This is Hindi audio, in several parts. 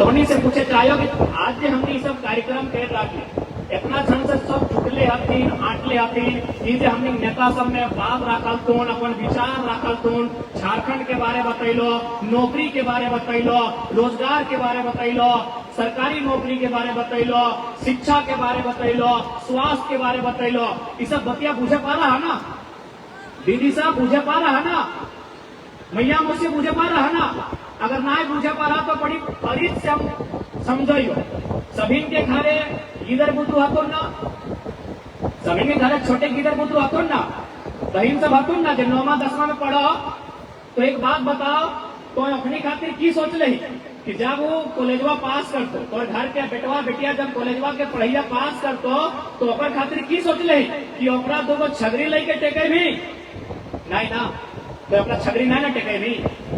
तोहनी से पूछे चाहो कि आज जे हमने सब कार्यक्रम कर रखे इतना झन से सब जुटले हथिन आटले हथिन ई जे हमने नेता सब में बात रखल तोन अपन विचार रखल तोन झारखंड के बारे बतैलो, नौकरी के बारे बतैलो, रोजगार के बारे बतैलो, सरकारी नौकरी के बारे बतैलो, शिक्षा के बारे बतैलो, स्वास्थ्य के बारे बतैलो, ये सब बतिया बुझे पा रहा है ना? दीदी साहब बुझे पा रहा है ना? मैया मुझसे बुझे पा रहा है ना? अगर ना बुझे पा रहा तो बड़ी फरीद से हम समझो सभी के घरे गिदर बुद्धू हतुन ना, सभी के घरे छोटे गिदर बुद्धू हतुन ना, बहन सब हतुन ना जब 9वां 10वां में पढ़ो तो एक बात बताओ तो अपनी खातिर की सोच रही कि जब वो कॉलेजवा पास करतो तो घर के बेटवा बेटिया जब कॉलेजवा के पढ़ैया पास करतो तो ओकर खातिर की सोच रही कि ओकरा दोगो छगरी लेके टेके भी नहीं ना, तो अपना छगरी नहीं ना टेके भी,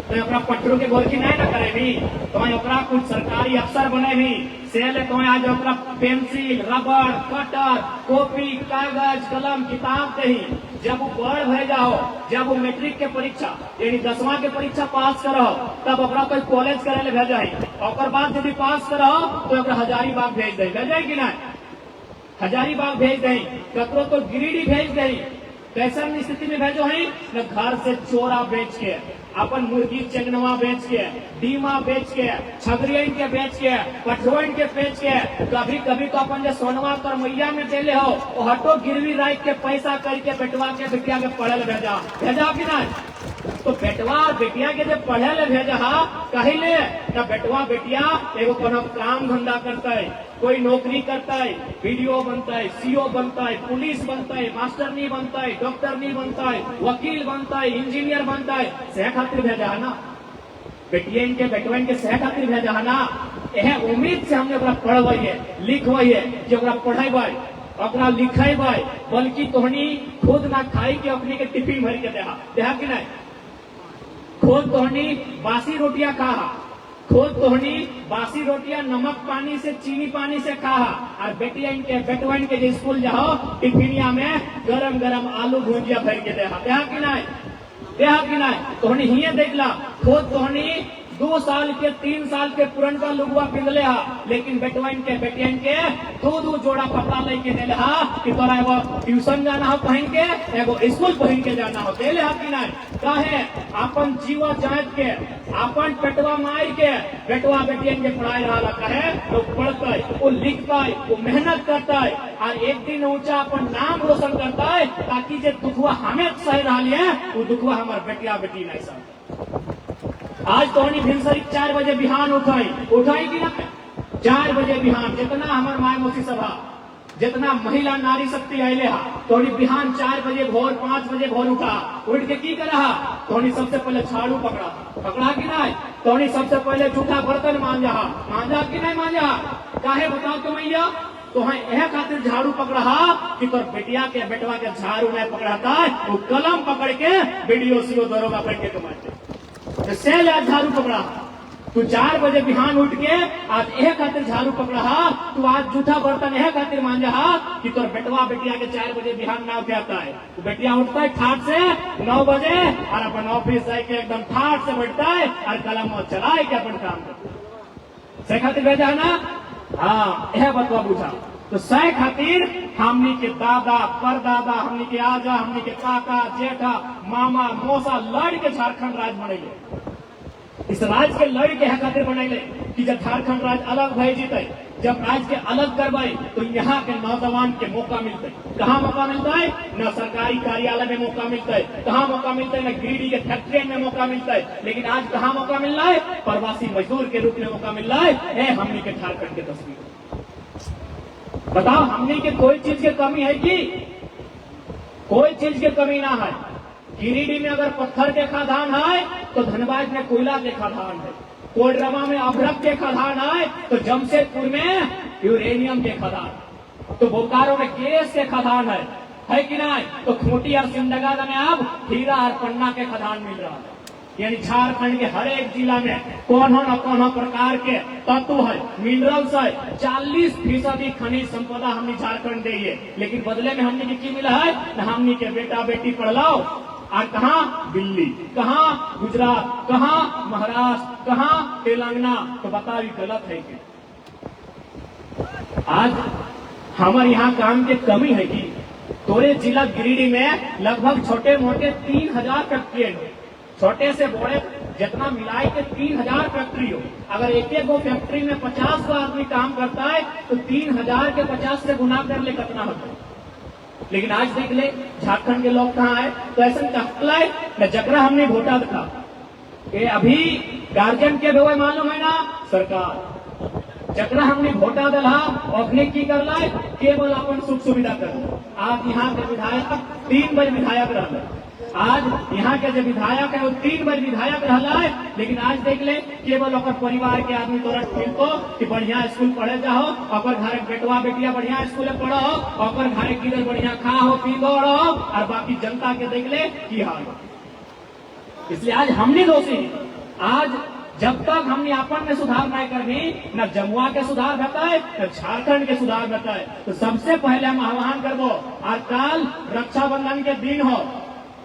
तो अपना पट्टू के गोरखी नहीं ना करे भी, तो ओकरा कुछ सरकारी अफसर बने भी सेल तो आज ओकरा पेंसिल रबड़ कटर कॉपी कागज कलम किताब दही जब वो बड़ भय जाओ, जब वो मैट्रिक के परीक्षा यानी 10वां के परीक्षा पास करो तब ओकरा कोई कॉलेज करे ले भेजा और बाद यदि पास करो तो ओकरा हजारीबाग भेज दे, भेजे कि नहीं? हजारीबाग भेज दे, ककरो तो गिरिडीह भेज दे, कैसन स्थिति में भेजो है न घर से चोरा बेच के अपन मुर्गी चंगनवा बेच के डीमा बेच के छगरियन के बेच के पठोइन के बेच के कभी कभी तो अपन जो सोनवा कर मैया में देले हो वो हटो गिरवी राख के पैसा करके बेटवा के बेटिया के पढ़े भेजा भेजा कि नहीं? तो बेटवा और बेटिया के जब पढ़े ले भेजा कहिले न बेटवा बेटिया एगो कोनो काम धंधा करता है, कोई नौकरी करता है, वीडियो बनता है, सीओ बनता है, पुलिस बनता है, मास्टर नहीं बनता है, डॉक्टर नहीं बनता है, वकील बनता है, इंजीनियर बनता है, सह खातिर भेजा है ना? बेटियन के बेटवन के सह खातिर भेजा है ना? यह उम्मीद से हमने ओकरा पढ़वाई है लिखवाई है कि ओकरा पढ़ाई ओकरा लिखेबै बल्कि तोहनी खुद ना खाई के अपने के टिफिन भर के देहा कि नहीं? खुद तोहनी बासी रोटियां खाहा, खुद तोहनी बासी रोटियां नमक पानी से चीनी पानी से खाहा और बेटिया इनके बेटवन के जो स्कूल जाओ टिफिनिया में गरम गरम आलू भुजिया भर के देहा कि नहीं? देहा कि नहीं? तोहनी हिये देख ला खुद तोहनी 2 साल के 3 साल के पुरनका लुगवा पिंधले लेकिन बेटवन के बेटियन के दो जोड़ा कपड़ा लेके देले कि तोरा एगो ट्यूशन जाना हो पहन के एगो स्कूल पहन के जाना हो देले कि नहीं? काहे अपन जीवा जात के अपन पेटवा मार के बेटवा बेटियन के पढ़ाई रहा कहे तो पढ़ते वो लिखता है वो मेहनत करता है और एक दिन ऊंचा अपन नाम रोशन करता है ताकि जो दुखवा हमें सह रहा है वो दुखवा हमारे बेटिया बेटी नहीं सह। आज तोहनी भिनसरी 4 बजे बिहान उठाई कि ना? 4 बजे बिहान जितना हमार माय मोसी सभा जितना महिला नारी शक्ति आये तोहनी बिहान 4 बजे भोर 5 बजे भोर उठ के की करा? तोहनी सबसे पहले झाड़ू पकड़ा कि नहीं? तोहनी सबसे पहले जूठा बर्तन मांजा कि नहीं मांजा? काहे बताओ तो मैया तो यह खातिर झाड़ू पकड़ा कि तोर बेटिया के बेटवा के झाड़ू नहीं पकड़ाता वो कलम पकड़ के वीडियो सीओ दरोगा बैठ के कमाते सेल आज झाड़ू पकड़ा। तू 4 बजे बिहान उठ के आज यह खातिर झाड़ू पकड़ा तू आज जूठा बर्तन यह खातिर मांजा कि तोर बेटवा बेटिया के 4 बजे बिहान ना उठे आता है। तो बेटिया उठता है ठाट से 9 बजे और अपन ऑफिस जाके एकदम ठाट से बैठता है और कलम चलाए के अपन काम करता से खातिर भेजा ना? हाँ यह बतवा पूछा तो सह खातिर हमनी के दादा परदादा हमनी के आजा हमनी के काका जेठा मामा मौसा लड़ के झारखंड राज्य बनैले। इस राज्य के लड़ के खातिर बनैले कि जब झारखंड राज्य अलग भय जीते जब राज्य के अलग करवाए तो यहाँ के नौजवान के मौका मिलते। कहाँ मौका मिलता है? न सरकारी कार्यालय में मौका मिलता है, कहाँ मौका मिलता है? न गिरिडीह के फैक्ट्री में मौका मिलता है। लेकिन आज कहाँ मौका मिल रहा है? प्रवासी मजदूर के रूप में मौका मिल रहा है। हमनी के झारखंड के तस्वीर बताओ हमने के कोई चीज की कमी है कि कोई चीज की कमी ना है। गिरिडीह में अगर पत्थर के खदान है तो धनबाद में कोयला के खदान है, कोडरमा में अभ्रक के खदान है तो जमशेदपुर में यूरेनियम के खदान, तो बोकारो में गैस के खदान है कि नहीं? तो खूंटी और सिमडेगा में अब हीरा और पन्ना के खदान मिल रहा है। यानी झारखंड के हर एक जिला में कौन प्रकार के तत्व है मिनरल्स है। 40% खनिज संपदा हमने झारखंड दी है लेकिन बदले में हमने की मिला है न हमने के बेटा बेटी पढ़ लाओ और कहाँ दिल्ली, कहाँ गुजरात, कहाँ महाराष्ट्र, कहाँ तेलंगाना। तो बताओ ये गलत है क्या? आज हमारे यहाँ काम की कमी है कि तोरे जिला गिरिडीह में लगभग छोटे मोटे 3000 फैक्ट्री है। छोटे से बड़े जितना मिलाई के 3000 फैक्ट्री हो। अगर एक एक वो फैक्ट्री में 50 को आदमी काम करता है तो 3000 के 50 से गुना कर ले कितना होता है। लेकिन आज देख ले झारखंड के लोग कहाँ आए तो ऐसा कहला है न जकरा हमने वोटा था कि अभी गार्जियन के हुए मालूम है ना सरकार जकरा हमने वोटा दिला अपने की कर लाए केवल अपन सुख सुविधा कर। आज यहाँ के विधायक 3 बार विधायक रहा। आज यहाँ के जो विधायक है वो 3 बार विधायक रहा है। लेकिन आज देख ले केवल और परिवार के आदमी तोरा मिलतो कि बढ़िया स्कूल पढ़े जाओ और घर बेटवा बेटिया बढ़िया स्कूल पढ़ो और घर किधर बढ़िया खाओ पीओ रहो और बाकी जनता के देख ले की हाल। इसलिए आज हमने दोषी आज जब तक हमने अपन में सुधार नहीं करनी न जमुआ के सुधार बताए न झारखंड के सुधार बताए। तो सबसे पहले हम आह्वान कर दो और कल रक्षाबंधन के दिन हो,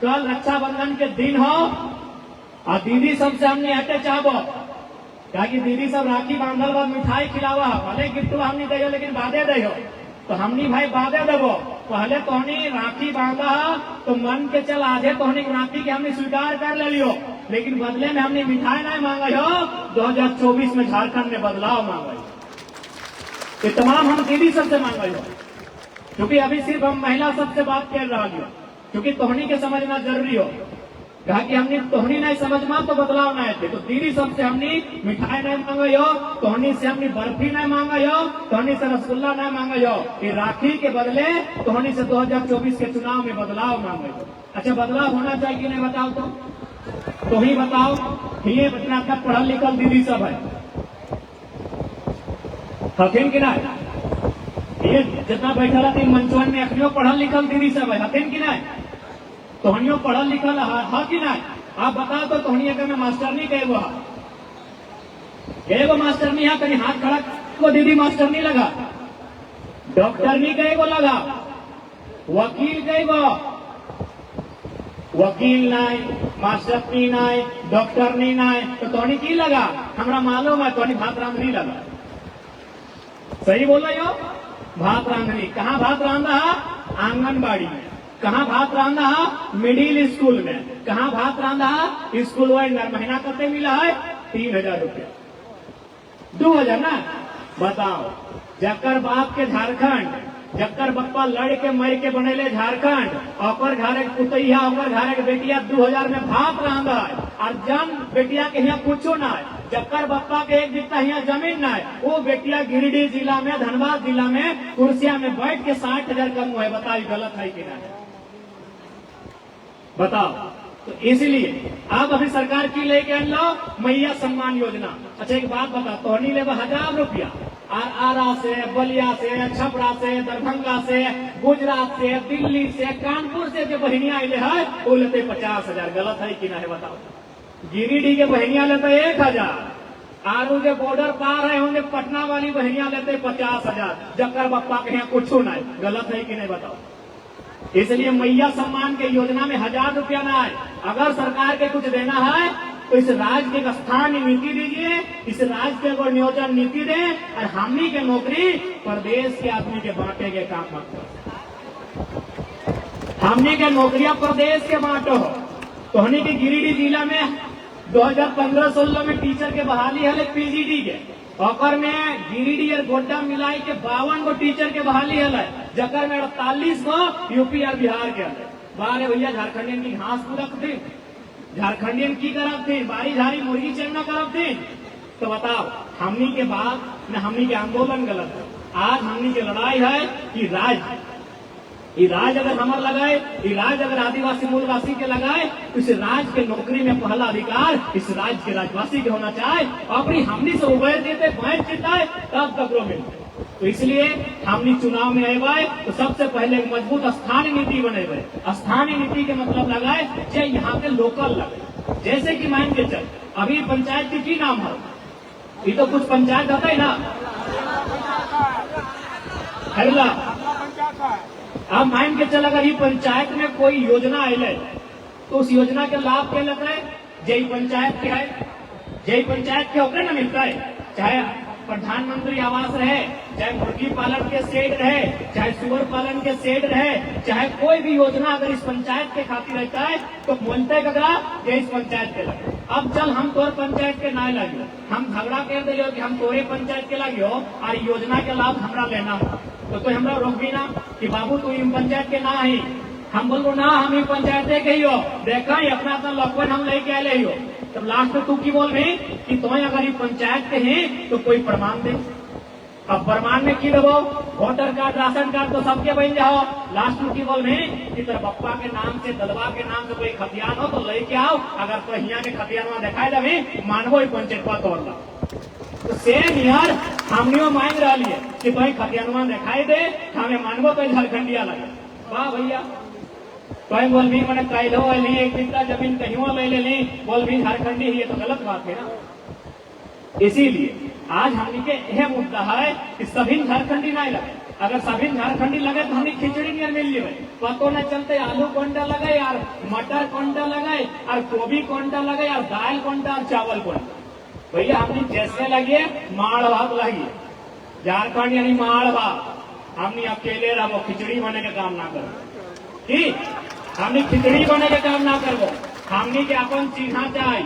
कल रक्षाबंधन के दिन हो और दीदी सबसे हमने हटे चाहबो क्या कि दीदी सब राखी बांधल बाद मिठाई खिलावा भले गिफ्ट हमने दे लेकिन बादे दे तो हमनी भाई बादे देवो। पहले तोहनी राखी बांधा तो मन के चल आधे तोहनी राखी के हमने स्वीकार कर ले लियो लेकिन बदले में हमने मिठाई नहीं मांगा हो। 2024 में झारखंड में बदलाव मांगा ये तमाम हम दीदी सबसे मांगा हो क्योंकि अभी सिर्फ हम महिला सबसे बात कर रहा हो क्योंकि तोहनी के समझना जरूरी हो। कहा कि हमने तोहनी नहीं समझना तो बदलाव नहीं थे। तो दीदी सबसे हमने मिठाई नहीं मांगा हो, तोहनी से हमने बर्फी नहीं मांगा हो, तोहनी से रसगुल्ला नहीं मांगा हो। ये राखी के बदले तोहनी से 2024 के चुनाव में बदलाव मांगा हो। अच्छा बदलाव होना चाहिए कि नहीं बताओ तो ही बताओ। ये इतना तक पढ़ल लिखल दीदी सब है हथिन कि नहीं? ये जितना बैठा रहती मंचवन में अखनियों पढ़ल लिखल दीदी सब है हथिन कि नहीं? तोहनियों पढ़ल लिखल है कि नहीं? आप बताओ तो तोहनी में मास्टर नहीं कहे वो मास्टर नहीं है कहीं हाथ खड़ा को दीदी मास्टर नहीं लगा, डॉक्टर नहीं कहे वो लगा, वकील कहे वो वकील नहीं, मास्टर नहीं, डॉक्टर नहीं तो तोहनी की लगा? हमारा मालूम है तोहनी भात रांधनी लगा। सही बोला यो भात रांधनी। कहाँ भात रांधा? आंगनबाड़ी में। कहाँ भात रांधा? मिडिल स्कूल में। कहाँ भात रांधा? School winder. महीना कते मिला है? 3000 रुपया 2000 ना। बताओ जकर बाप के झारखंड जकर बप्पा लड़ के मर के बनेले झारखंड और घर एक पुतैया और घर एक बेटिया 2000 में भात रांधा है और जन बेटिया के यहाँ कुछो ना है। जकर बप्पा के एक बित्ता यहाँ जमीन ना है वो बेटिया गिरिडीह जिला में धनबाद जिला में कुर्सिया में बैठ के 60,000 कम है। बताइए गलत है कि नहीं? बताओ। तो इसलिए आप अभी सरकार की लेके आन लो मैया सम्मान योजना। अच्छा एक बात बता तोहनी ले 1000 रुपया आरा से बलिया से छपरा से दरभंगा से गुजरात से दिल्ली से कानपुर से जो बहनिया आए है वो लेते 50,000। गलत है कि नहीं? बताओ। गिरिडीह के बहनिया लेते 1000 आरू जो बॉर्डर पार है उन्हें पटना वाली बहनिया लेते 50,000। जकर बप्पा के यहाँ कुछ नहीं। गलत है कि नहीं? बताओ। इसलिए मैया सम्मान के योजना में 1000 रुपया ना आए। अगर सरकार के कुछ देना है तो इस राज्य के एक स्थानीय नीति दीजिए, इस राज्य के को नियोजन नीति दें और हमनी के नौकरी प्रदेश के आदमी के बांटे के काम मत करो। हमनी के नौकरियां प्रदेश के बांटो। तो हमनी के गिरिडीह जिला में 2015-16 में टीचर के बहाली है पीजीडी के और में गिरिडीह और गोड्डा मिलाई के 52 गो टीचर के बहाली है जकर में 48 गो यूपी और बिहार के है। बारे भैया झारखंडियन की घास पूरक थी, झारखंडियन की करब थी, बारी झारी मुर्गी चेंगना करब थी। तो बताओ हमनी के बाद न हमनी के आंदोलन गलत है। आज हमनी की लड़ाई है कि राज अगर हमार लगाए, ये राज अगर आदिवासी मूलवासी के लगाए तो इस राज्य के नौकरी में पहला अधिकार इस राज्य के राजवासी के होना चाहिए। अपनी हमनी से उबैर देते भैंस जिताए तब तक मिलते। तो इसलिए हमनी चुनाव में आए तो सबसे पहले एक मजबूत स्थानीय नीति बनेबे। स्थानीय नीति के मतलब लगाए जे यहाँ के लोकल लगे। जैसे कि मान के चल अभी पंचायत की नाम है, ये तो कुछ पंचायत होता है ना हरला। अब मान के चल अगर ये पंचायत में कोई योजना आये तो उस योजना के लाभ क्या लग रहा है? जय पंचायत के है, जय पंचायत के होकर ना मिलता है। चाहे प्रधानमंत्री आवास रहे, चाहे मुर्गी पालन के शेड रहे, चाहे सुअर पालन के शेड रहे, चाहे कोई भी योजना अगर इस पंचायत के खातिर रहता है तो बोलते कगरा ये इस पंचायत के लगे। अब चल हम तोर पंचायत के ना लगे, हम झगड़ा कर दिलो कि हम तोरे पंचायत के लगे हो और योजना के लाभ हमरा लेना हो, तो हमरा रोक भी ना कि बाबू तू इन पंचायत के ना ही। हम बोलो ना हम इन पंचायत के ही हो, देखा ही अपना अपना लॉकडाउन हम लेके आए हो। तब लास्ट में तू की बोल रही कि तुम्हें अगर ये पंचायत के हैं तो कोई प्रमाण दे। अब प्रमाण में की देवो, वोटर कार्ड राशन कार्ड तो सबके बन जाओ। लास्ट में की बोल रही कि तेरे बप्पा के नाम से दलवा के नाम से कोई खतियान हो तो लेके आओ, अगर तो यहाँ के खतियान दिखाई दे मानवो ही पंचायत पर तोड़ना। तो सेम यार हमने मांग रहा है कि तुम्हें खतियानवा दिखाई दे हमें मानवो तो झारखंडिया लगे। वाह भैया, तो बोल भी मैंने कैलो ली एक बिस्ता जमीन कहीं ले ली, बोल भी झारखंडी ये तो गलत बात है ना। इसीलिए आज हमने के यह मुद्दा है कि सभी झारखंडी नहीं लगे। अगर सभी झारखंडी लगे तो हमें खिचड़ी नहीं मिल जाए, पतो न चलते आलू कौनटा लगे यार, मटर कौनटा लगे और गोभी कौनटा लगे और दाल कौनटा और चावल कौनटा। भैया हमने जैसे लगे माड़ भात लगी, झारखंड यानी माड़ भात, हमने अकेले रहो खिचड़ी बने के काम ना करो कि हमने खिचड़ी बने के काम ना करबो। हमने के अपन चिन्हा चाहे,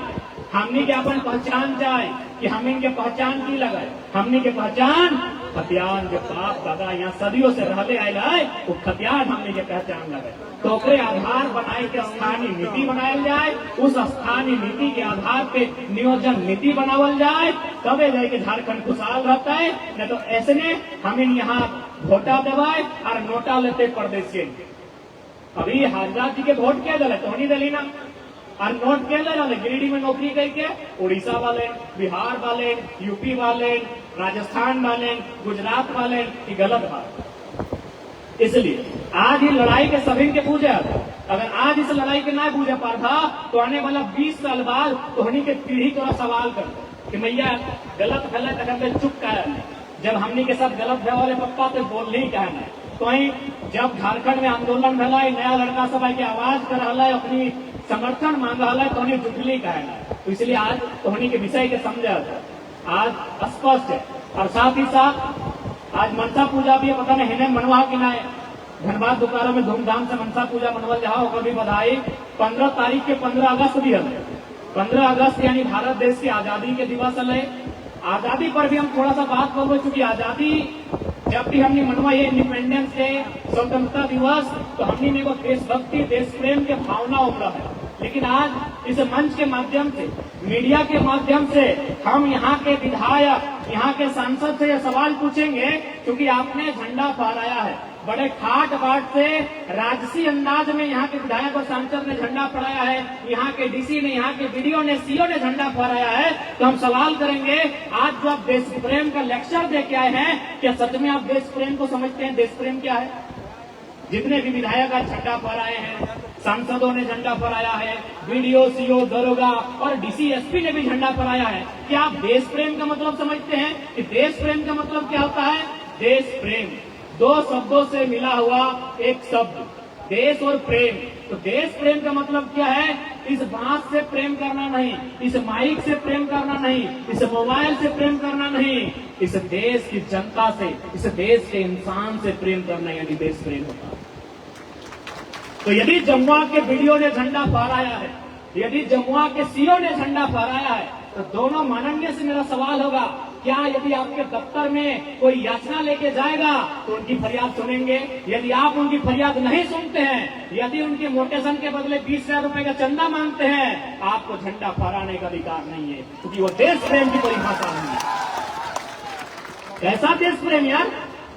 हमने के अपन पहचान चाहे कि हम इनके पहचान की लगाए। हमने के पहचान खतियान जो बाप दादा यहाँ सदियों से रहते आए है वो खतियान हमने के पहचान लगाए। तो ओकरे आधार बनाए के स्थानीय नीति बनायल जाए, उस स्थानीय नीति के आधार पे नियोजन नीति बनावल जाए, तबे जाके झारखंड खुशहाल रहता है। नहीं तो ऐसे में हम यहाँ वोटा दबाए और नोटा लेते परदेशी। अभी हाजरा जी के वोट क्या दल तो नहीं दली ना, और नोट क्या ले गिरिडीह में नौकरी करके उड़ीसा वाले, बिहार वाले, यूपी वाले, राजस्थान वाले, गुजरात वाले, ये गलत बात। इसलिए आज ही लड़ाई के सभी के पूजे, अगर आज इस लड़ाई के ना पूजे पा था तो आने वाला 20 साल बाद तोहनी के पीढ़ी को सवाल कर कि मैया गलत गलत अगर चुप का जब हमनी के साथ गलत भे वाले पप्पा तो बोल ही कहना। तो जब झारखंड में आंदोलन भला नया लड़का सब की आवाज कर रहा है, अपनी समर्थन मांग रहा है, तो उन्हें जुटली कहना। तो इसलिए आज तोहनी के विषय के समझा आज स्पष्ट है। और साथ ही साथ आज मनसा पूजा भी पता नहीं है मनवा कि ना धनबाद दुकानों में धूमधाम से मनसा पूजा मनवल जाओ, ओकर भी बधाई। 15 तारीख के 15 अगस्त भी है, 15 अगस्त यानी भारत देश की आजादी के दिवस है। आजादी पर भी हम थोड़ा सा बात करोगे, चूंकि आजादी जब भी हमने मनवा ये इंडिपेंडेंस डे स्वतंत्रता दिवस तो हमने में वो देशभक्ति देश प्रेम के भावना उमड़ा है। लेकिन आज इस मंच के माध्यम से, मीडिया के माध्यम से हम यहाँ के विधायक, यहाँ के सांसद से ये सवाल पूछेंगे, क्योंकि आपने झंडा फहराया है बड़े ठाट बाट से, राजसी अंदाज में यहाँ के विधायक और सांसद ने झंडा फहराया है, यहाँ के डीसी ने, यहाँ के बीडीओ ने, सीओ ने झंडा फहराया है। तो हम सवाल करेंगे, आज जो आप देश प्रेम का लेक्चर दे के आए हैं, क्या सच में आप देश प्रेम को समझते हैं? देश प्रेम क्या है? जितने भी विधायक आज झंडा फहराए हैं, सांसदों ने झंडा फहराया है, बीडीओ, सीओ, दरोगा और डीसी, एसपी ने भी झंडा फहराया है। क्या आप देश प्रेम का मतलब समझते हैं? कि देश प्रेम का मतलब क्या होता है? देश प्रेम दो शब्दों से मिला हुआ एक शब्द, देश और प्रेम। तो देश प्रेम का मतलब क्या है? इस बात से प्रेम करना नहीं, इस माइक से प्रेम करना नहीं, इस मोबाइल से प्रेम करना नहीं, इस देश की जनता से, इस देश के इंसान से प्रेम करना, यानी देश प्रेम होता है। तो यदि जमुआ के बीडीओ ने झंडा फहराया है, यदि जमुआ के सीओ ने झंडा फहराया है, तो दोनों माननीय से मेरा सवाल होगा, क्या यदि आपके दफ्तर में कोई याचना लेके जाएगा तो उनकी फरियाद सुनेंगे? यदि आप उनकी फरियाद नहीं सुनते हैं, यदि उनके मोटेशन के बदले 20,000 रुपए का चंदा मांगते हैं, आपको झंडा फहराने का अधिकार नहीं है, क्योंकि वो देश प्रेम की परिभाषा नहीं है। कैसा देश प्रेम यार?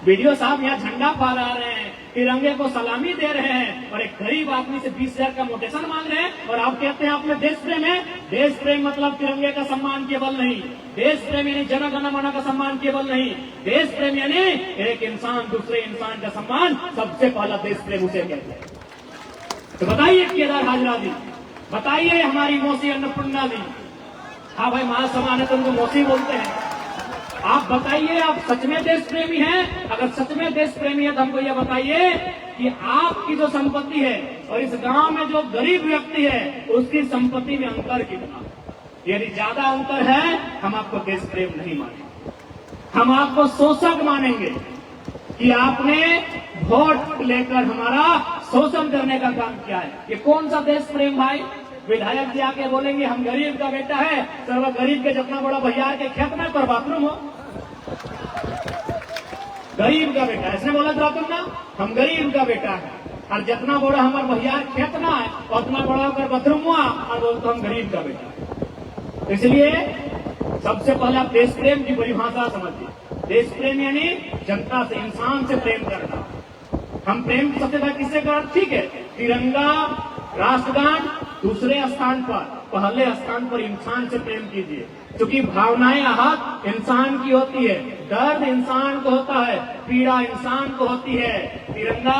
वीडियो साहब यहाँ झंडा फहरा रहे हैं, तिरंगे को सलामी दे रहे हैं, और एक गरीब आदमी से 20,000 का मोटेशन मांग रहे हैं, और आप कहते हैं आप में देश प्रेम है? देश प्रेम मतलब तिरंगे का सम्मान केवल नहीं, देश प्रेम यानी जन गण मन का सम्मान केवल नहीं, देश प्रेम यानी एक इंसान दूसरे इंसान का सम्मान, सबसे पहला देश प्रेम उसे कहते हैं। तो बताइए केदार हाजरा जी, बताइए हमारी मौसी अन्नपूर्णा जी। हाँ भाई, महासमान है तो उनको मौसी बोलते हैं। आप बताइए, आप सच में देश प्रेमी हैं? अगर सच में देश प्रेमी है तो हमको यह बताइए कि आपकी जो संपत्ति है और इस गांव में जो गरीब व्यक्ति है उसकी संपत्ति में अंतर कितना? यदि ज्यादा अंतर है, हम आपको देश प्रेम नहीं मानेंगे, हम आपको शोषक मानेंगे कि आपने वोट लेकर हमारा शोषण करने का काम किया है। ये कौन सा देश प्रेम भाई? विधायक जी आके बोलेंगे हम गरीब का बेटा है, तो गरीब के जितना बड़ा भैया के खेत में पर बाथरूम हो, गरीब का बेटा ऐसे बोला था तुम ना, हम गरीब का बेटा है, और जितना बड़ा हमारे भैया खेत ना है उतना बड़ा होकर बाथरूम हुआ और बोलते हम गरीब का बेटा है। इसलिए सबसे पहले आप देश प्रेम की परिभाषा समझिए। देश प्रेम यानी जनता से, इंसान से प्रेम करना। हम प्रेम सबसे पहले किससे कर? ठीक है, तिरंगा राष्ट्रगान दूसरे स्थान पर, पहले स्थान पर इंसान से प्रेम कीजिए, क्योंकि भावनाएं आहत इंसान की होती है, दर्द इंसान को होता है, पीड़ा इंसान को होती है। तिरंगा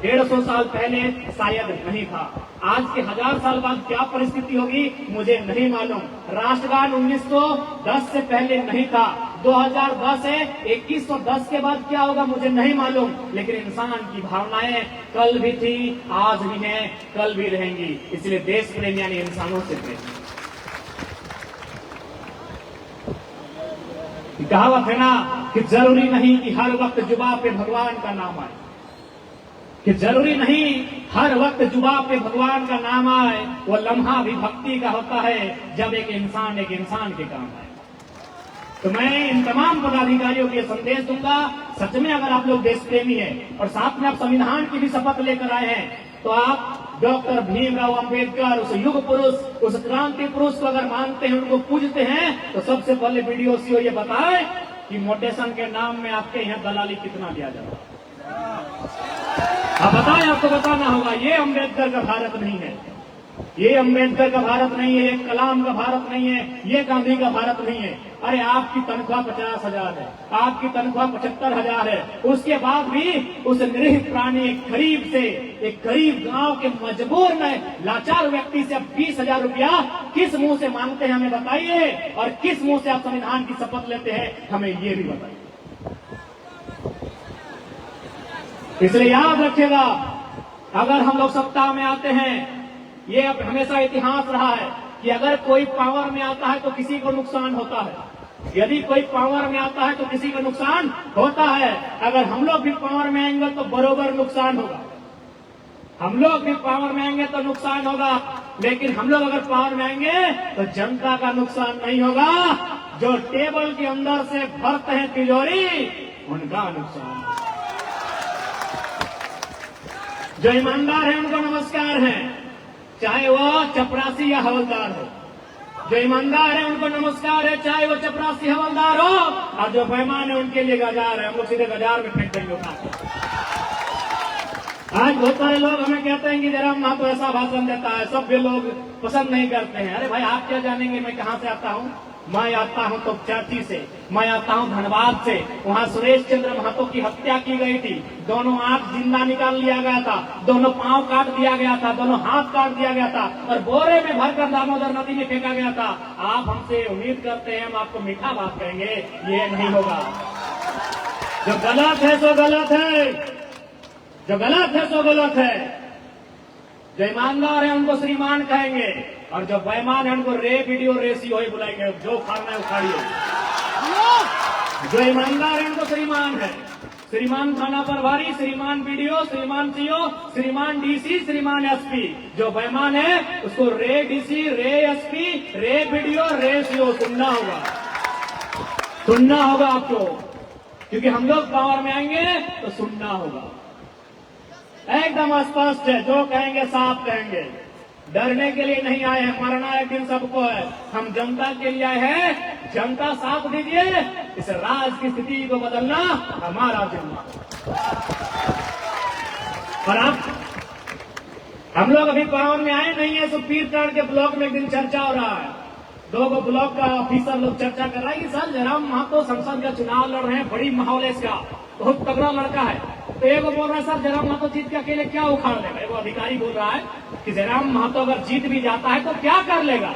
150 साल पहले शायद नहीं था, आज के 1000 साल बाद क्या परिस्थिति होगी मुझे नहीं मालूम। राष्ट्रगान 1910 से पहले नहीं था, 2010 है, 2110 के बाद क्या होगा मुझे नहीं मालूम, लेकिन इंसान की भावनाएं कल भी थी, आज भी है, कल भी रहेंगी। इसलिए देश प्रेम यानी इंसानों से प्रेम। कहावत है ना कि जरूरी नहीं कि हर वक्त जुबान पे भगवान का नाम आए, कि जरूरी नहीं हर वक्त जुबान पे भगवान का नाम आए, वो लम्हा भी भक्ति का होता है जब एक इंसान के काम आए। तो मैं इन तमाम पदाधिकारियों को ये संदेश दूंगा, सच में अगर आप लोग देश प्रेमी हैं और साथ में आप संविधान की भी शपथ लेकर आए हैं, तो आप डॉक्टर भीमराव अंबेडकर, उस युग पुरुष, उस क्रांति पुरुष को अगर मानते हैं, उनको पूजते हैं, तो सबसे पहले बीडीओ ये बताए कि मोटेशन के नाम में आपके यहाँ दलाली कितना दिया जाता है। आप बताएं, आपको बताना होगा। ये अंबेडकर का भारत नहीं है, ये अंबेडकर का भारत नहीं है, ये कलाम का भारत नहीं है, ये गांधी का भारत नहीं है। अरे आपकी तनख्वाह 50,000 है, आपकी तनख्वाह 75,000 है, उसके बाद भी उस निरीह प्राणी एक गरीब गांव के मजबूर में लाचार व्यक्ति से आप 20,000 रुपया किस मुंह से मांगते हैं हमें बताइए, और किस मुंह से आप संविधान की शपथ लेते हैं हमें ये भी बताइए। इसलिए याद रखिएगा, अगर हम लोग सत्ता में आते हैं, ये अब हमेशा इतिहास रहा है कि अगर कोई पावर में आता है तो किसी को नुकसान होता है, यदि कोई पावर में आता है तो किसी को नुकसान होता है। अगर हम लोग भी पावर में आएंगे तो बरोबर नुकसान होगा, हम लोग भी पावर में आएंगे तो नुकसान होगा, लेकिन हम लोग अगर पावर में आएंगे तो जनता का नुकसान नहीं होगा। जो टेबल के अंदर से भरते हैं तिजोरी, उनका नुकसान होगा। जो ईमानदार है उनको नमस्कार है, चाहे वो चपरासी या हवलदार हो। जो ईमानदार है उनको नमस्कार है, चाहे वो चपरासी हवलदार हो, और जो बेईमान है उनके लिए गजार है, हम लोग सीधे गजार में फेंक देंगे उठा के। आज बहुत सारे लोग हमें कहते हैं कि जयराम महतो ऐसा भाषण देता है, सभ्य लोग पसंद नहीं करते हैं। अरे भाई, आप क्या जानेंगे मैं कहां से आता हूं? मैं आता हूं तो चर्ची से, मैं आता हूं धनबाद से। वहां सुरेश चंद्र महतो की हत्या की गई थी, दोनों आंख जिंदा निकाल लिया गया था, दोनों पांव काट दिया गया था, दोनों हाथ काट दिया गया था, और बोरे में भरकर दामोदर नदी में फेंका गया था। आप हमसे उम्मीद करते हैं हम आपको मीठा बात कहेंगे, ये नहीं होगा। जो गलत है सो गलत है, जो गलत है सो गलत है। जो ईमानदार है उनको श्रीमान कहेंगे, और जो बेईमान है उनको रे वीडियो रेसी वही बुलाएंगे, जो उखाड़ना है उखाड़िए। जो ईमानदार है उनको श्रीमान है, श्रीमान थाना प्रभारी, श्रीमान बीडीओ, श्रीमान सीओ, श्रीमान डीसी, श्रीमान एसपी। जो बेईमान है उसको रे डीसी, रे एसपी, रे बीडीओ, रे सीओ सुनना होगा, सुनना होगा आपको, क्योंकि हम लोग पावर में आएंगे तो सुनना होगा। एकदम स्पष्ट है, जो कहेंगे साफ कहेंगे, डरने के लिए नहीं आए हैं, मरना एक दिन सबको है। हम जनता के लिए आए हैं, जनता साथ दीजिए, इस राज की स्थिति को बदलना हमारा जिम्मा। और अब हम लोग अभी पावर में आए नहीं है, तो पीरटांड के ब्लॉक में एक दिन चर्चा हो रहा है, 2 ब्लॉक का ऑफिसर लोग चर्चा कर रहा है कि सर जयराम महतो संसद का चुनाव लड़ रहे हैं, बड़ी माहौल है इसका, बहुत तगड़ा लड़का है। तो एगो बोल रहा है सर जयराम महतो जीत के अकेले क्या उखाड़ लेगा। एगो अधिकारी बोल रहा है कि जयराम महतो अगर जीत भी जाता है तो क्या कर लेगा,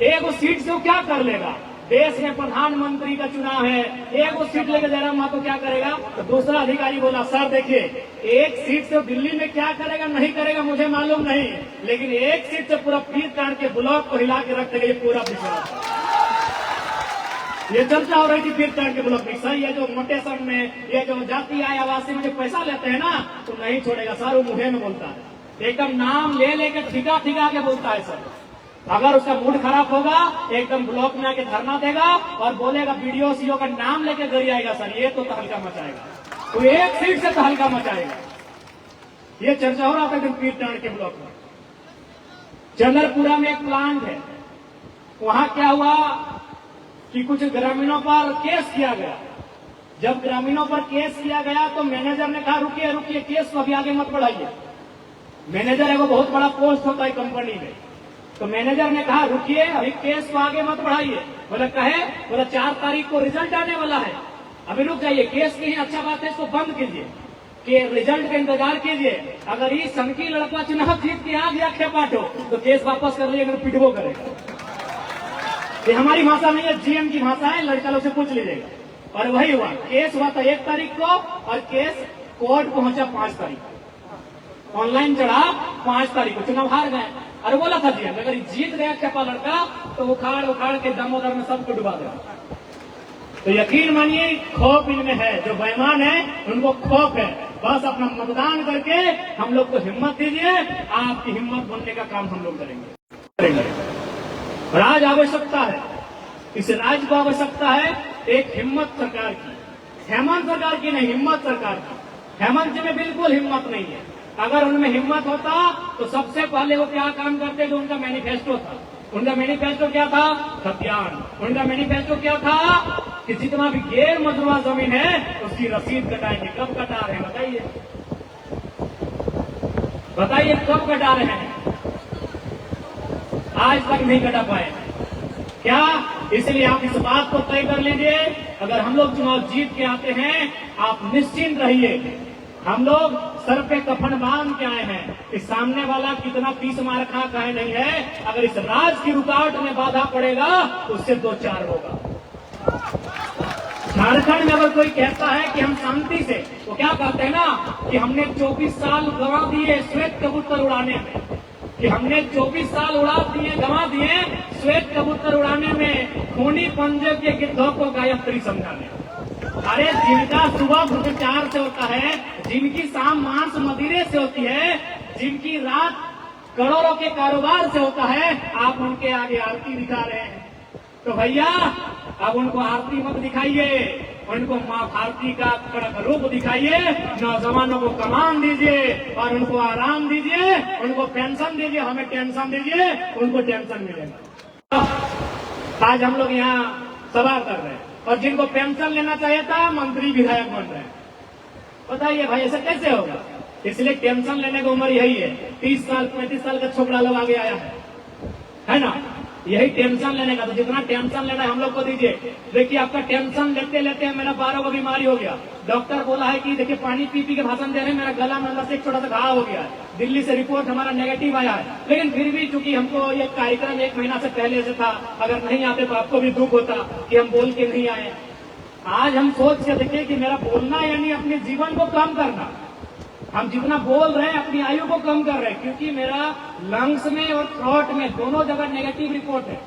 एगो सीट से वो क्या कर लेगा। देश में प्रधानमंत्री का चुनाव है, एक वो सीट लेकर जयराम महतो क्या करेगा? तो दूसरा अधिकारी बोला, सर देखिए, एक सीट से दिल्ली में क्या करेगा नहीं करेगा मुझे मालूम नहीं, लेकिन एक सीट से पूरा पीर काट के ब्लॉक को हिला के रख देगा, ये पूरा विश्वास। ये चर्चा हो रही थी पीर काट के ब्लॉक में, सर ये जो मोटेसर में, ये जो जाति आय आवासी में जो पैसा लेते हैं ना, तो नहीं छोड़ेगा सर, वो मुझे में बोलता है, एकदम नाम ले लेकर ठिका ठिका के बोलता है सर। अगर उसका मूड खराब होगा एकदम ब्लॉक में आके धरना देगा और बोलेगा वीडियो सीओ का नाम लेके गरी आएगा सर, ये तो तहलका मचाएगा, तो एक सीट से तहलका मचाएगा। ये चर्चा हो रहा था एकदम पीर टांड के ब्लॉक में। चंद्रपुरा में एक प्लांट है, वहां क्या हुआ कि कुछ ग्रामीणों पर केस किया गया। जब ग्रामीणों पर केस किया गया तो मैनेजर ने कहा रुकिए रुकिए, केस को अभी आगे मत बढ़ाइए। मैनेजर है वो बहुत बड़ा पोस्ट होता है कंपनी में, तो मैनेजर ने कहा रुकिए अभी केस को आगे मत बढ़ाइए। बोला कहे, बोला 4 तारीख को रिजल्ट आने वाला है, अभी रुक जाइए, केस की ही अच्छा बात है इसको बंद कीजिए, कि रिजल्ट का इंतजार कीजिए। अगर ये सनकी लड़का चुनाव जीत के आ गया खेपाटो तो केस वापस कर लीजिएगा, पिटवो करेगा। ये हमारी भाषा नहीं है, जीएम की भाषा है, लड़का लोग से पूछ लीजिएगा। और वही हुआ, केस हुआ था 1 तारीख को और केस कोर्ट पहुंचा 5 तारीख को, ऑनलाइन चढ़ा 5 तारीख को, चुनाव हार गए। अरे बोला था जीएम अगर जीत गया खेपा लड़का तो उखाड़ उखाड़ के दामोदर में सबको डुबा देगा। तो यकीन मानिए खौफ इनमें है, जो बेईमान है उनको खौफ है। बस अपना मतदान करके हम लोग को हिम्मत दीजिए, आपकी हिम्मत बनने का काम हम लोग करेंगे। और आज आवश्यकता है, इस राज्य को आवश्यकता है एक हिम्मत सरकार की, हेमंत सरकार की नहीं, हिम्मत सरकार की। हेमंत जी में बिल्कुल हिम्मत नहीं है। अगर उनमें हिम्मत होता तो सबसे पहले वो क्या काम करते, जो उनका मैनिफेस्टो था। उनका मैनिफेस्टो क्या था? खतियान। उनका मैनिफेस्टो क्या था कि जितना भी गैर मजरूआ जमीन है उसकी रसीद कटाएंगे। कब कटा रहे हैं बताइए, बताइए कब कटा रहे हैं? आज तक नहीं कटा पाए। क्या? इसलिए आप इस बात को तय कर लीजिए, अगर हम लोग चुनाव जीत के आते हैं आप निश्चिंत रहिए, हम लोग सर पे कफन बांध के आए हैं। इस सामने वाला कितना 30 मार खा कहे नहीं है, अगर इस राज की रुकावट में बाधा पड़ेगा तो उससे 2-4 होगा। झारखंड में अगर कोई कहता है कि हम शांति से, तो क्या कहते हैं ना कि हमने 24 साल गंवा दिए श्वेत कबूतर उड़ाने में, कि हमने 24 साल गंवा दिए श्वेत कबूतर उड़ाने में, खूनी पंजाब के गिद्धों को गायत्री समझाने। अरे जिनका सुबह भ्रष्टाचार से होता है, जिनकी शाम मांस मदिरे से होती है, जिनकी रात करोड़ों के कारोबार से होता है, आप उनके आगे आरती दिखा रहे हैं। तो भैया अब उनको आरती मत दिखाइए, उनको माँ भारती का कड़क रूप दिखाइए, नौजवानों को कमान दीजिए और उनको आराम दीजिए, उनको पेंशन दीजिए, हमें टेंशन दीजिए, उनको टेंशन मिलेगा। आज हम लोग यहाँ सवाल कर रहे हैं और जिनको पेंशन लेना चाहिए था मंत्री विधायक बन रहे हैं। बताइए भाई ऐसा कैसे होगा? इसलिए टेंशन लेने की उम्र यही है। 30 साल 35 साल का छोकरा लोग आगे आया है ना, यही टेंशन लेने का। तो जितना टेंशन लेना है हम लोग को दीजिए। देखिए आपका टेंशन लेते लेते मेरा 12 को बीमारी हो गया। डॉक्टर बोला है कि देखिए पानी पी के भाषण दे रहे हैं, मेरा गला में अंदर से एक छोटा सा घाव हो गया है। दिल्ली से रिपोर्ट हमारा नेगेटिव आया है, लेकिन फिर भी चूंकि हमको ये कार्यक्रम 1 महीना से पहले से था, अगर नहीं आते तो आपको भी दुख होता कि हम बोल के नहीं आए। आज हम सोच के देखिए कि मेरा बोलना यानी अपने जीवन को कम करना। हम जितना बोल रहे हैं अपनी आयु को कम कर रहे हैं, क्योंकि मेरा लंग्स में और थ्रोट में दोनों जगह नेगेटिव रिपोर्ट है।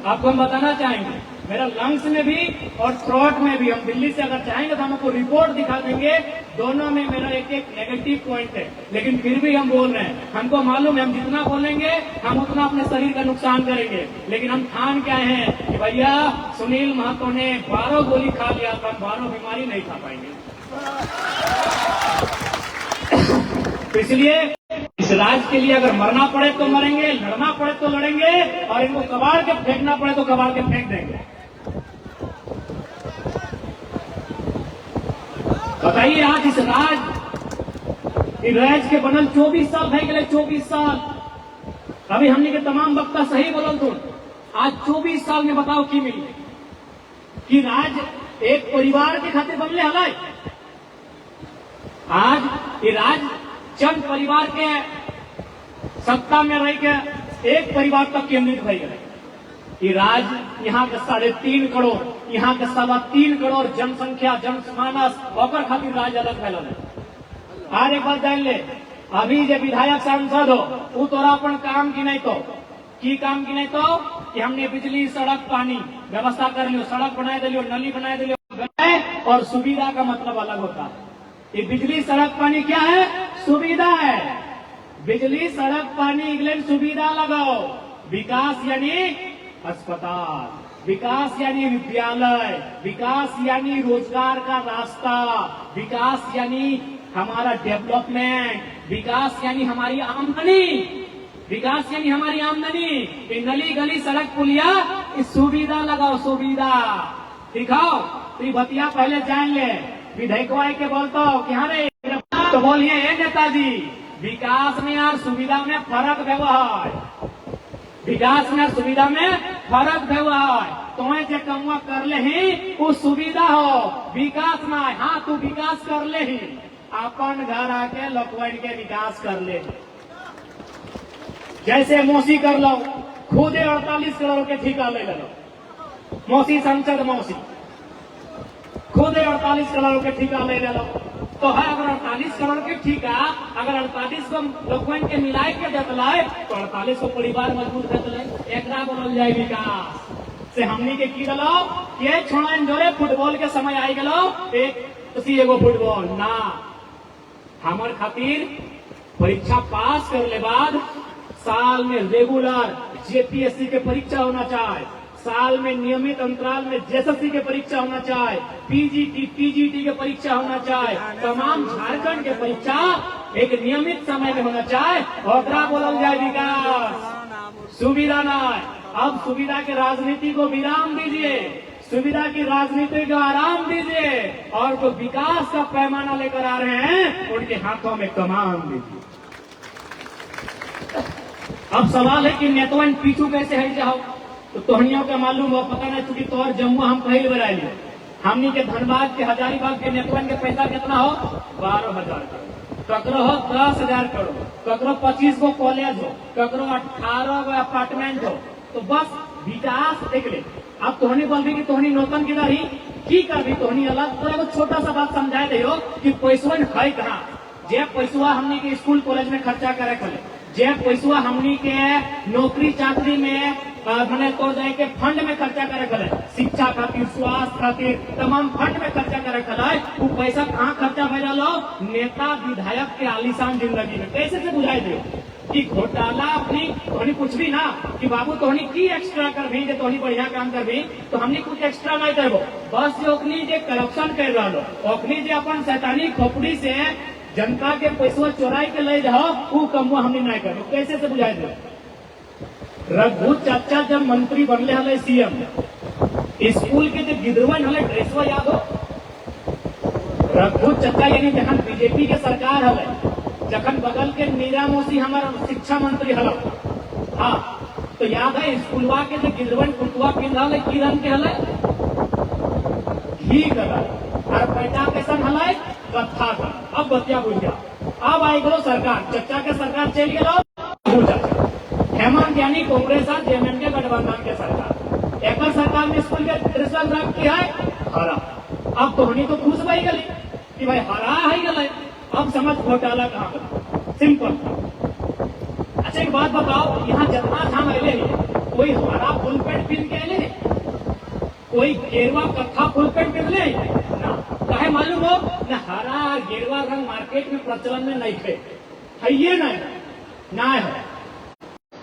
आपको हम बताना चाहेंगे, मेरा लंग्स में भी और थ्रोट में भी, हम दिल्ली से अगर चाहेंगे तो हम आपको रिपोर्ट दिखा देंगे, दोनों में मेरा एक नेगेटिव पॉइंट है, लेकिन फिर भी हम बोल रहे हैं। हमको मालूम है हम जितना बोलेंगे हम उतना अपने शरीर का नुकसान करेंगे, लेकिन हम ठान क्या है कि भैया सुनील महतो ने 12 गोली खा लिया तो हम 12 बीमारी नहीं खा पाएंगे। तो इसलिए इस राज्य के लिए अगर मरना पड़े तो मरेंगे, लड़ना पड़े तो लड़ेंगे, और इनको कबाड़ के फेंकना पड़े तो कबाड़ के फेंक देंगे। बताइए आज इस राज्य के बनल 24 साल है गए, 24 साल। अभी हमने के तमाम वक्ता सही बोलल तो आज 24 साल में बताओ की मिली कि राज्य एक परिवार के खातिर बनले हलाय। आज ये राज्य चंद परिवार के सत्ता में रह के एक परिवार तक केंद्रित हो गए। ये राज्य यहाँ के 3.5 करोड़, यहाँ के 3.25 करोड़ जनसंख्या जनमानस ओकर खातिर राज्य अलग फैलल है। और एक बात जान ले, अभी जो विधायक सांसद हो वो तोरा अपन काम की नहीं तो की काम की नहीं तो कि हमने बिजली सड़क पानी व्यवस्था कर लियो, सड़क बना दिलियो, नली बना दिलियो, और सुविधा का मतलब अलग होता है। ये बिजली सड़क पानी क्या है? सुविधा है। बिजली सड़क पानी इंग्लैंड सुविधा लगाओ। विकास यानी अस्पताल, विकास यानी विद्यालय, विकास यानी रोजगार का रास्ता, विकास यानी हमारा डेवलपमेंट, विकास यानी हमारी आमदनी, विकास यानी हमारी आमदनी। ये नली गली सड़क पुलिया इस सुविधा लगाओ, सुविधा दिखाओ। तो ये बतिया पहले जान ले। विधेयकवा के बोलता हो कि हाँ रे तो बोलिए नेताजी, विकास में और सुविधा में फर्क व्यवहार, विकास में सुविधा में फर्क व्यवहार। तुम्हें जो कमुआ कर ले ही वो सुविधा हो, विकास ना। हाँ तू विकास कर ले ही, अपन घर आके लोकवन के विकास कर ले। जैसे मौसी कर लो, खुदे 48 करोड़ के ठेका ले लो। मौसी संसद मौसी खुदे 48 करोड़ के ठेका ले लो। तो है अगर 48 करोड़ के ठेका, अगर 48 को लोगन के मिलाए के जतलाए तो 48 को परिवार मजबूत करते एक बोलल जाए विकास से। हमनी के की दलो ये छोड़ा जोरे फुटबॉल के समय आई गलो एक किसी एगो फुटबॉल ना। हमार खातिर परीक्षा पास कर ले बाद साल में रेगुलर जेपीएससी के परीक्षा होना चाहिए, साल में नियमित अंतराल में जेएसएससी के परीक्षा होना चाहिए, पीजीटी के परीक्षा होना चाहिए। तमाम झारखंड के परीक्षा एक नियमित समय में होना चाहिए। और बोलल जाए विकास, सुविधा ना। अब सुविधा के राजनीति को विराम दीजिए, सुविधा की राजनीति को आराम दीजिए, और जो विकास का पैमाना लेकर आ रहे हैं उनके हाथों में कमान दीजिए। अब सवाल है कि नेतवन पीछू कैसे हट जाओ। तो तोहनियों का मालूम हो, पता नहीं चूंकि तोहर जम्मू हम पहले बना लिए। हमनी के धनबाद के हजारीबाग के नेतवन के पैसा कितना हो? 12,000 करोड़। ककरो हो 10,000 करोड़, ककरो 25 को कॉलेज हो, ककरो 18 को अपार्टमेंट हो। तो बस विकास देख ले। अब तोहनी बोल रही कि तोहनी नौतन की रही की कर तोहनी अलग तो छोटा सा बात समझाए दे कि पैसवन है कहाँ। जे पैसवा हमनी के स्कूल कॉलेज में खर्चा करे खले, जे पैसवा हमनी के नौकरी चाकरी में मैंने तो जाए के फंड में खर्चा करे खले, शिक्षा खातिर स्वास्थ्य खातिर तमाम फंड में खर्चा करे खले, वो पैसा कहाँ खर्चा भेजा लो? नेता विधायक के आलीशान जिंदगी में। कैसे से बुझाई दे कि घोटाला अपनी तोहनी कुछ भी ना कि बाबू तोहनी की एक्स्ट्रा कर भी, तोहनी बढ़िया काम कर भी तो हमनी कुछ एक्स्ट्रा नहीं करबो। बस ओखनी जे करप्शन कर रहा लो, ओखनी जे अपन शैतानी खोपड़ी से जनता के पैसा चोराई के ले जाओ, वो कमुआ हमने नहीं करो। कैसे से बुझाई दे? रघु चाचा जब मंत्री बनले हले सीएम, स्कूल के जो गिदरवन हले ड्रेसवा याद हो? रघु चाचा यानी जहां बीजेपी के सरकार हले, जखन बगल के मीरा मौसी हमारा शिक्षा मंत्री हल। हाँ तो याद है स्कूलवा के जो गिदरवन कुर्तवा पिंधा की रंग के हले? घी कलर। और पैसा कैसन हले? कत्था का। अब बतिया बुझ गया। अब आई गलो सरकार, चचा के सरकार चल गया हेमंत यानी कांग्रेस जेएमएम के गठबंधन के सरकार। एक सरकार ने स्कूल के रिजल्ट रख किया है हरा। अब तोहनी तो खुश भाई गली कि भाई हरा है गले। अब समझ घोटाला कहाँ पर? सिंपल। अच्छा एक बात बताओ, यहाँ जितना धाम अले कोई हरा फुल पेंट पहन के अले, कोई गेरुआ कत्था फुल पेंट पहन ले ना? काहे मालूम हो न? हरा गेरुआ रंग मार्केट में प्रचलन में नहीं थे, है ये नहीं ना है,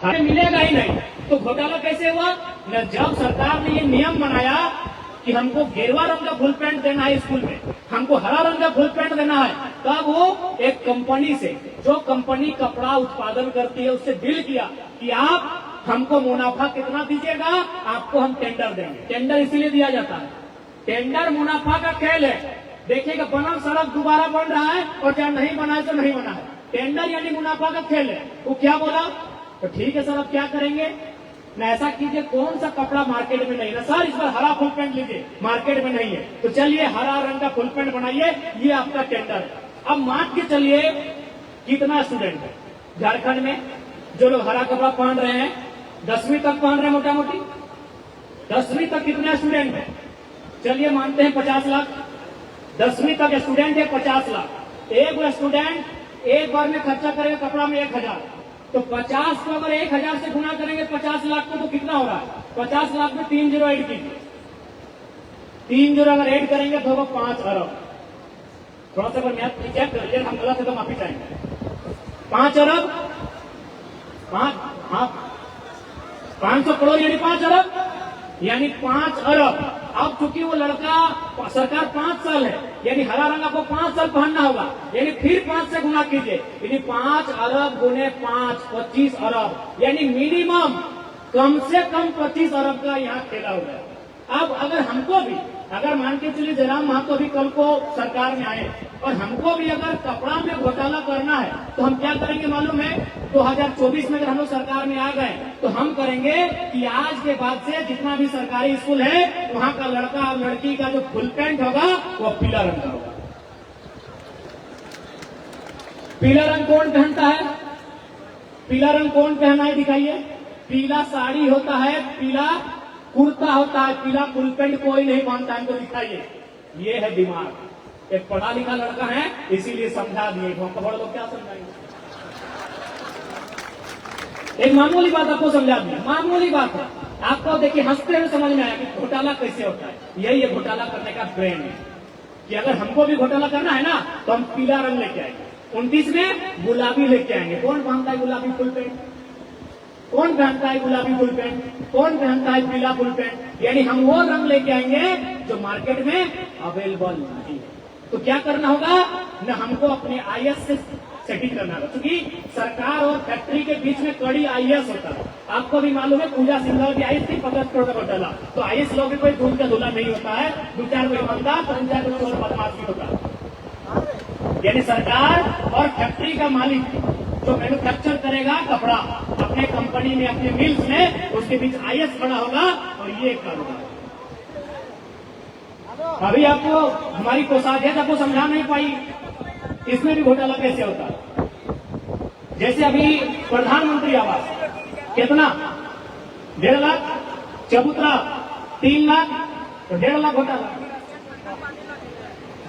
हमें मिलेगा ही नहीं। तो घोटाला कैसे हुआ न? जब सरकार ने ये नियम बनाया कि हमको गेरुआ रंग का फुल पैंट देना है स्कूल में, हमको हरा रंग का फुल पैंट देना है, तब वो एक कंपनी से, जो कंपनी कपड़ा उत्पादन करती है, उससे डील किया कि आप हमको मुनाफा कितना दीजिएगा, आपको हम टेंडर देंगे। टेंडर इसीलिए दिया जाता है, टेंडर मुनाफा का खेल है। देखिएगा बनल सड़क दोबारा बन रहा है और जहाँ नहीं बना है तो नहीं बना है। टेंडर यानी मुनाफा का खेल है। वो क्या बोला? तो ठीक है सर, अब क्या करेंगे ना? ऐसा कीजिए, कौन सा कपड़ा मार्केट में नहीं है सर, इस बार हरा फुल पैंट लीजिए, मार्केट में नहीं है, तो चलिए हरा रंग का फुल पैंट बनाइए, ये आपका टेंडर है। अब मान के चलिए कितना स्टूडेंट है झारखंड में जो लोग हरा कपड़ा पहन रहे हैं, 10वीं तक पहन रहे हैं मोटा मोटी, 10वीं तक कितने स्टूडेंट है? चलिए मानते हैं 50 लाख। 10वीं तक स्टूडेंट है 50 लाख। एक स्टूडेंट एक बार में खर्चा करेगा कपड़ा में 1000, तो 50 को अगर 1000 से गुना करेंगे 50 लाख को, तो कितना होगा? 50 लाख में 3 जीरो ऐड कीजिए। 3 जीरो अगर ऐड करेंगे तो होगा 5 अरब। थोड़ा सा अगर मैथ चेक कर लीजिए, हम गलत है तो माफी चाहेंगे। 5 अरब, 500 करोड़ यानी 5 अरब, यानी 5 अरब। अब चूंकि वो लड़का सरकार 5 साल है, यानी हरा रंग आपको 5 साल पहनना होगा, यानी फिर 5 से गुना कीजिए, यानी 5 अरब गुने 5, 25 अरब, यानी मिनिमम कम से कम 25 अरब का यहाँ खेला हुआ है। अब अगर हमको भी, अगर मान के चलिए जयराम महतो भी कल को सरकार में आए और हमको भी अगर कपड़ा में घोटाला करना है, तो हम क्या करेंगे मालूम है? 2024 में अगर हम लोग सरकार में आ गए तो हम करेंगे कि आज के बाद से जितना भी सरकारी स्कूल है वहां का लड़का और लड़की का जो फुल पैंट होगा वो पीला रंग का होगा। पीला रंग कौन पहनता है? पीला रंग कौन पहना है दिखाइए। पीला साड़ी होता है, पीला कुर्ता होता है, पीला फुल पैंट कोई नहीं पहनता है। तो दिखाइए, ये है दिमाग। एक पढ़ा लिखा लड़का है इसीलिए समझा दिए, हमको बड़े लोग क्या समझाएंगे? एक मामूली बात आपको समझा दी, मामूली बात है, आपको देखिए हंसते हुए समझ में आया कि घोटाला कैसे होता है। यही है घोटाला करने का ब्रेन है कि अगर हमको भी घोटाला करना है ना तो हम पीला रंग लेके आएंगे, 29 में गुलाबी लेके आएंगे। कौन पहनता है गुलाबी फुल पैंट? कौन पहनता है गुलाबी फुल पैंट? कौन पहनता है पीला फुल पैंट? यानी हम वो रंग लेके आएंगे जो मार्केट में अवेलेबल नहीं है। तो क्या करना होगा न, हमको अपने आईएएस से सेटिंग करना होगा, क्योंकि सरकार और फैक्ट्री के बीच में कड़ी आईएएस होता है। आपको भी मालूम है पूजा सिंघल की आईएएस थी 50 करोड़ का घोटाला, तो आईएएस लोग भी कोई दूध का धुला नहीं होता है, 2-4 कोई ईमानदार, 3-4 कोई चोर बदमाश भी होता है। यानी सरकार और फैक्ट्री का मालिक जो मैन्युफैक्चर करेगा कपड़ा अपने कंपनी में, अपने मिल्स में, उसके बीच आईएएस खड़ा होगा और ये कारोबार। अभी आपको हमारी कोषाध्यक्ष आपको समझा नहीं पाई इसमें भी घोटाला कैसे होता है। जैसे अभी प्रधानमंत्री आवास कितना, 1.5 लाख, चबूतरा 3 लाख, तो 1.5 लाख घोटाला।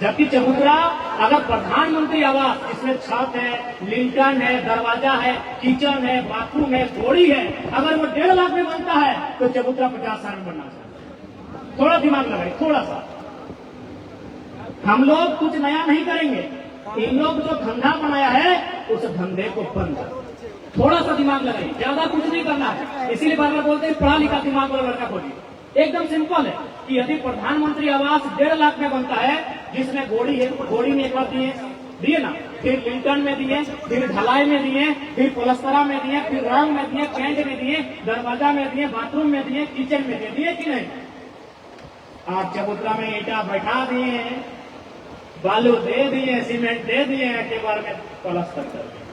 जबकि चबूतरा अगर प्रधानमंत्री आवास जिसमें छत है, लिंटन है, दरवाजा है, किचन है, बाथरूम है, घोड़ी है, अगर वो 1.5 लाख में बनता है तो चबूतरा 50 साल में बनना चाहिए। थोड़ा दिमाग लगाए, थोड़ा सा। हम लोग कुछ नया नहीं करेंगे, इन लोग जो धंधा बनाया है उस धंधे को बंद कर, थोड़ा सा दिमाग लगाइए, ज्यादा कुछ नहीं करना है। इसीलिए बार बार बोलते हैं पढ़ा लिखा दिमाग वाला लड़का खोलिए। एकदम सिंपल है कि यदि प्रधानमंत्री आवास 1.5 लाख में बनता है, जिसमें घोड़ी है, घोड़ी में एक बार दिए ना, फिर लिंटन में दिए, फिर ढलाई में दिए, फिर पलस्तरा में दिए, फिर रंग में दिए, पेंट में दिए, दरवाजा में दिए, बाथरूम में दिए, किचन में दिए कि नहीं? आप चबूतरा में ईटा बैठा दिए, बालू दे दिए, सीमेंट दे दिए, के बार में पलस्तर कर दिए।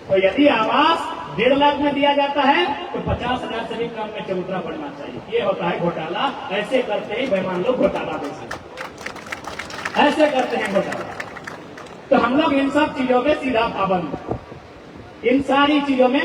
तो यदि आवास 1.5 लाख में दिया जाता है तो 50,000 से भी कम में चबूतरा पड़ना चाहिए। ये होता है घोटाला। ऐसे करते ही बेईमान लोग घोटाला देते, ऐसे करते हैं घोटाला। तो हम लोग इन सब चीजों में सीधा पाबंद, इन सारी चीजों में